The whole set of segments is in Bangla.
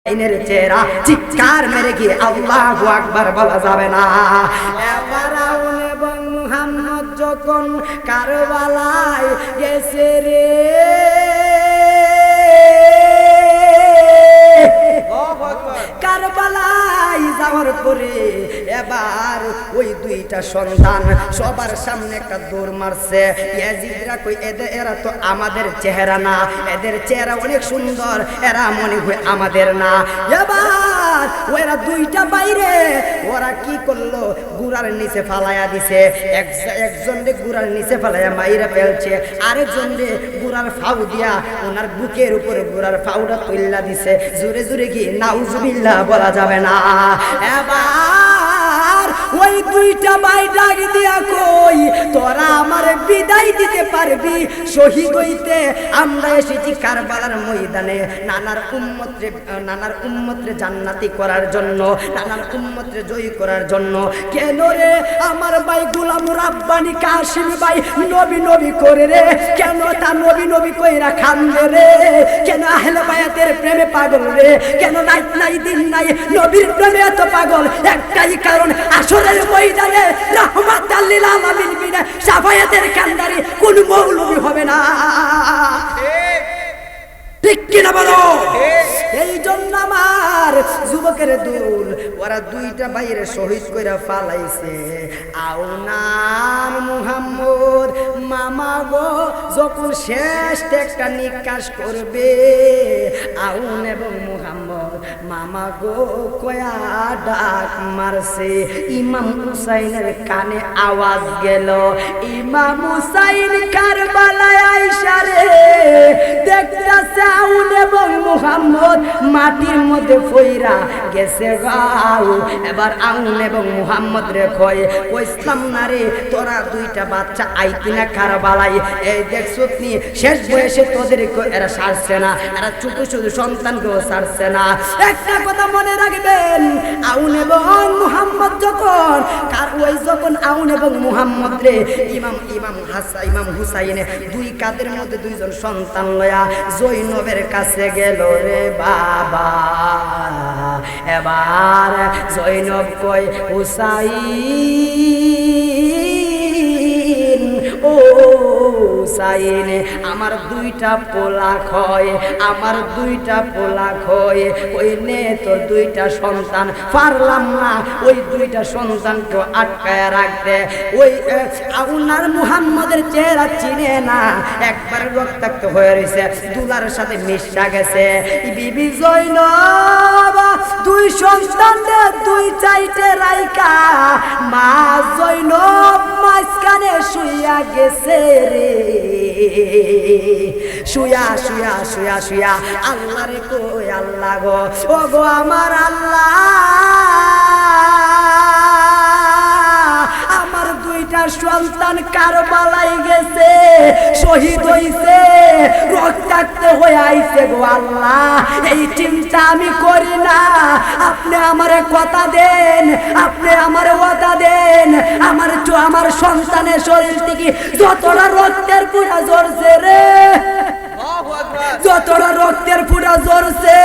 ইনের চেহারা চিৎকার মেরে গিয়ে আল্লাহু আকবার বলা যাবে না। এবার আউন এবং মুহাম্মদ যখন কারবালায় গেছে রে, কারবালায় যাওয়ার পরে এবার ওই দুইটা সন্তান সবার সামনে একটা দৌড় মারছে। ইয়াজিদরা কই এরা তো আমাদের চেহারা না, এদের চেহারা অনেক সুন্দর, এরা মনে হয় আমাদের না। এবার ওরা দুইটা বাইরে ওরা কি করলো, গুড়ার নিচে ফালাইয়া দিছে। একজন রে গুড়ার নিচে ফালাইয়া মাইরা ফেলছে, আরেকজন রে গুড়ার ফাউ দিয়া ওনার বুকের উপরে গুড়ার ফাউটা তুইলা দিছে। জোরে জোরে কি নাউজুবিল্লাহ বলা যাবে না। এবার ওই দুইটা ভাই ডাক দিয়া কই, তোরা আমার বিদায় দিতে পারবি? শহীদ হইতে আমরা এসেছি কারবালার ময়দানে নানার উম্মতরে জান্নাতি করার জন্য, নানার উম্মতরে জয়ী করার জন্য। কেন রে আমার ভাই গোলাম রাব্বানি কাশিম ভাই নবী নবী করে রে, কেন তা নবী নবী কইরা খান্দে রে? কেন আহলে বায়াতের প্রেমে পাগল রে? কেন রাত নাই দিন নাই নবীর প্রেমে এত পাগল? একটাই কারণ, আসরের ময়দানে রাহমাতাল লিল আলামিন বিনা শাফায়াতের কান্দারি কোন মৌলবী হবে না। ঠিক কিনা বলো? এই জন্য আমার যুবকের দূর ওরা দুইটা বাইরে শহীদ কইরা ফালাইছে। আউনার মুহাম্মদ মামা গো যখন শেষ একটা নিকাশ করবে, আউন এবং মুহাম্মদ মামা গো কয়া ডাক মারছে। ইমাম হুসাইনের কানে আওয়াজ গেল, ইমাম হুসাইন কারবালায় আইসা রে দেখতাছে আউন এবং মুহাম্মদ মাটির মধ্যে ফইরা গেছে গাও। এবার আউন এবং মুহাম্মদ রে কইসলাম না রে, তোরা দুইটা বাচ্চা আইতি না কারবালায়, এই দেখছো নি শেষ বয়সে তোদের এরা ছাড়ছে না, এরা ছোট ছোট সন্তানকেও ছাড়ছে না। একটা কথা মনে রাখবেন, আউন এবং মুহাম্মদ যখন যখন আউন এবং মুহাম্মদ রে ইমাম হুসাইন দুই কাদের মধ্যে দুইজন সন্তান লয়া জৈনবের কাছে গেল রে বাবা। এবার জৈনব কই, হুসাইন ও হুসাইন আমার দুইটা পোলা খয়, আমার দুইটা পোলা খয়, ওই নে তোর দুইটা সন্তান। পারলাম না ওই দুইটা সন্তানকে আটকায় রাখতে। ওই আউনার মুহাম্মদের চেহারা চিনে না, একবার রক্তাক্ত হয়ে রয়েছে, দুলার সাথে মিশা গেছে। বিবি জৈনব দুই সন্তানদের দুই চাইতে রাইকা মা জৈনব মাঝখানে শুইয়া গেছে রে। শুয়া শুয়া শুয়া শুয়া আল্লাহ রে কই, আল্লাহ গো ও গো আমার আল্লাহ, আমার দুইটা সন্তান কারবালায় গেছে, শহীদ হইছে, রক্তাক্ত হয়ে আইছে গো আল্লাহ, এই চিন্তা আমি করি না। আপনি আমারে কথা দেন, আপনি আমারে ওয়াদা দেন, আমার সন্তানের শরীর থেকে যতটা রক্তের পুরা জ্বরছে রে, যতটা রক্তের পুরা জ্বরছে,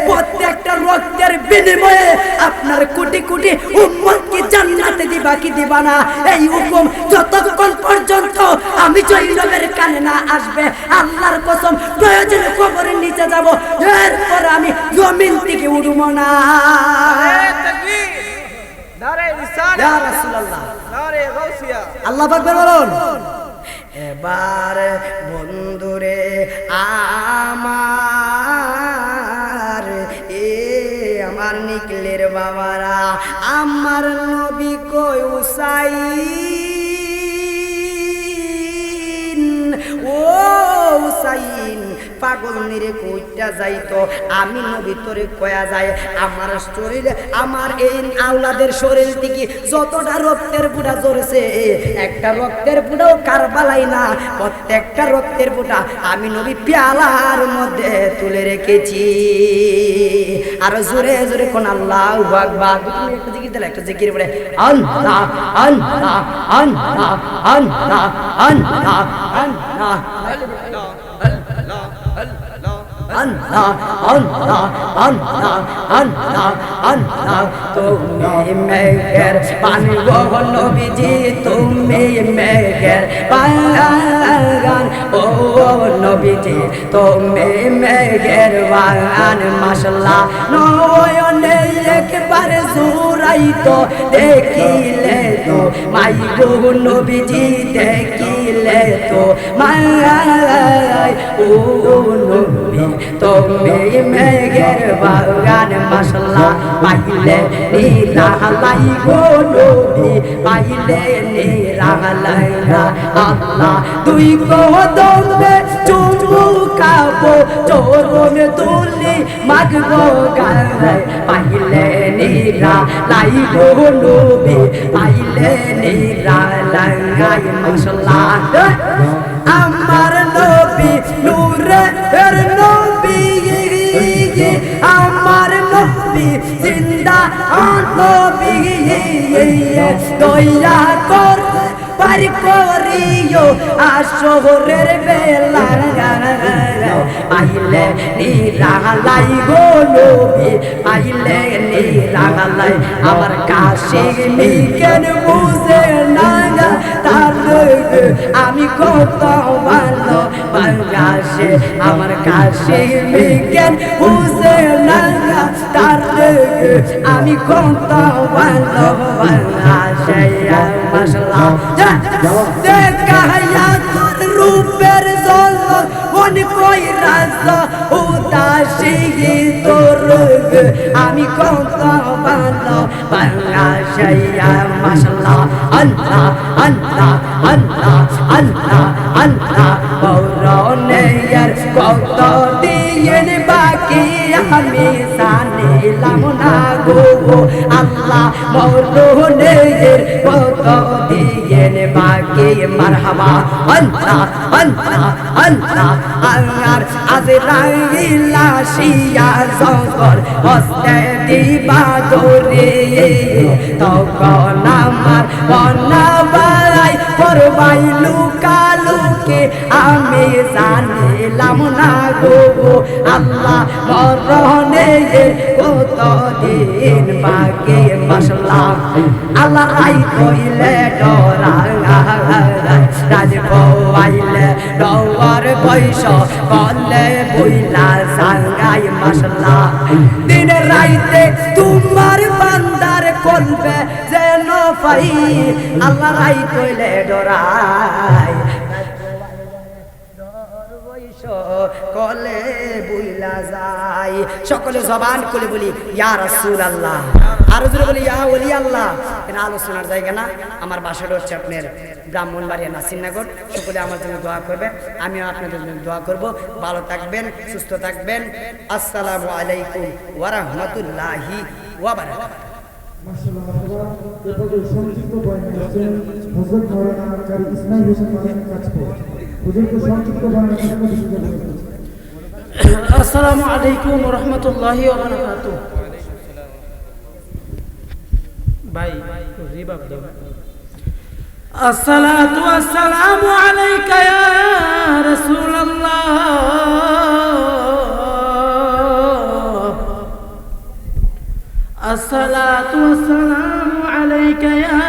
প্রত্যেকটা রক্তের বিনিময়ে আপনার কোটি কোটি উম্মতকে জান্নাতে দিবা কি দিবা না, এই হুকুম যতক্ষণ পর্যন্ত আমি জৈনবের কানে না আসবে, আল্লাহর কসম প্রয়োজনে কবরের নিচে যাব, এরপর আমি জমিন থেকে উঠব না। আল্লাহু আকবার বলুন। এবার বন্ধুরে আমার আমার নিকলের বাবারা, আমার নবী কই হুসাইন ও হুসাইন পাগল নিরে কইটা যাইতো, আমি নবী তোরে কয়া যায় আমার শরীরে, আমার এই আওলাদের শরীর থেকে যতটা রক্তের ফুটা ঝরছে, একটা রক্তের ফুটাও কারবালাই না, প্রত্যেকটা রক্তের ফুটা আমি নবী পেয়ালার মধ্যে তুলে রেখেছি। আর জোরে জোরে কোন আল্লাহু আকবার। তুমি একটা জিকির দিলে, একটা জিকির বলে আল্লাহ আল্লাহ আল্লাহ আল্লাহ আল্লাহ আল্লাহ আল্লাহ আল্লাহ আল্লাহ আল্লাহ আল্লাহ তুমি মেঘের পানি গো নবীজি তুমি মেঘের বাগান ও নবীজি তুমি মেঘের বাগান মাশাআল্লাহ নয়নে একবার জুরাইতো দেখিলে তো মাই গো নবীজি দেখিলে তো মাই ও নবী তুমি মেঘের বাগান মাশাআল্লাহ পাইলে নিরালাই গো নবী পাইলে নিরালাই আল্লাহ দুই কদমে চুমুকাবো চরণ তুলি মাগবো গায় পাইলে নিরালাই গো নবী পাইলে নিরালাই মাশাআল্লাহ আমার নবী নূরের নবী আমার নবী জিন্দা নবী দয়া কর পার করিও আসরের বেলা পাইলে নিরালাই গো নবী পাইলে নিরালাই আমার কাশি মিকেন বুঝে না তার আমি কত ভালো বাংলাদেশে আমার কাশি মিকেন বুঝে না তার আমি কত ভালো বাংলাদেশে মাশাআল্লাহ দেখায়া তোর রূপের ঝলক মন কইরা উদাসী তোর আমি কত ভালো বাংলাদেশে মাশাআল্লাহ আল্লাহ আল্লাহ আল্লাহ আল্লাহ আল্লাহ বৌরনের কত দিন বাকি আমি জানিলাম না গো আল্লাহ বৌরনের কত দিন বাকি মারহাবা আল্লাহ আল্লাহ আল্লাহ আর আজরাইল আসিয়া জঙ্গল হস্তে দিবা দরে তখন আমার বনাবাই করবাই লুকালুকে আমি জানিলাম না গো আল্লাহ মরণে কত দিন বাকি মাশাআল্লাহ আল্লাহ আই কইলে ডরা রাজ বইলে ডর বৈশ বলে বইলা সাঙ্গাই মাশাআল্লাহ দিন রাইতে তোমার বান্দার করবে যেন পাই আল্লাহ রাই কইলে ডরাই কলে বুইলা যায় সকলে জবান করে বলি ইয়া রাসূলুল্লাহ আর জোরে বলি ইয়া ওলি আল্লাহ এখানে আলোচনার জায়গা না আমার বাসাটা হচ্ছে আপনার ব্রাহ্মণবাড়িয়া নাসিরনগর সকলে আমার জন্য দোয়া করবে আমিও আপনাদের জন্য দোয়া করব ভালো থাকবেন সুস্থ থাকবেন আসসালামু আলাইকুম ওয়া রাহমাতুল্লাহি ওয়া বারাকাতুহু মাশাআল্লাহ এরপরে সংক্ষিপ্ত বয়ান করছেন হযরত মাওলানা কারি ইসমাইল হোসেন মাদানী কাছপুর হুজুরকে সংক্ষিপ্ত বয়ান করতে আসসালামু আলাইকুম ওয়া রাহমাতুল্লাহি ওয়া বারাকাতুহু ভাই রিবাব দাও আসসালাতু ওয়াসসালামু আলাইকা ইয়া রাসূলুল্লাহ আসসালাতু ওয়াসসালামু আলাইকা ইয়া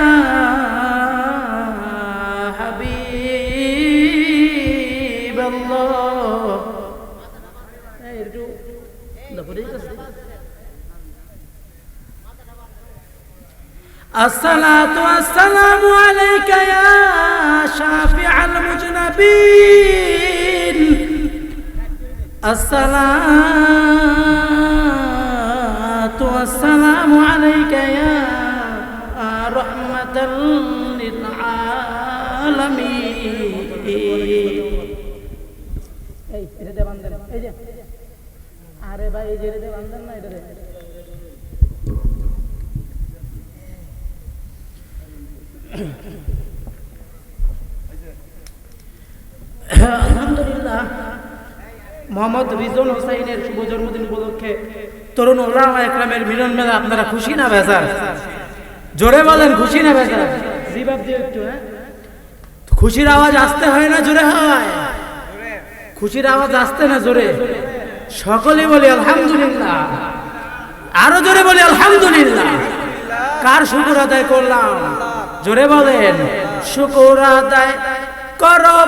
হাবিবাল্লাহ الصلاة والسلام عليك يا شافع المذنبين الصلاة والسلام عليك يا رحمة للعالمين আরে ভাই এই যে বান্ধন না এটা আলহামদুলিল্লাহ মোহাম্মদ রিজন হোসাইনের শুভ জন্মদিন উপলক্ষে তরুণ ওলামা একরামের মিলন মেলা আপনারা খুশি না বেজার? জোরে বলেন খুশি না বেজার? রিবাব দিও একটু। হ্যাঁ, খুশির আওয়াজ আসতে হয় না জোরে হয়? খুশির আওয়াজ আসতে না জোরে? সকলে বলি আলহামদুলিল্লাহ, আরো জোরে বলি আলহামদুলিল্লাহ। কার শুকর আদায় করলাম? জোরে বলেন, শুকর আদায় করো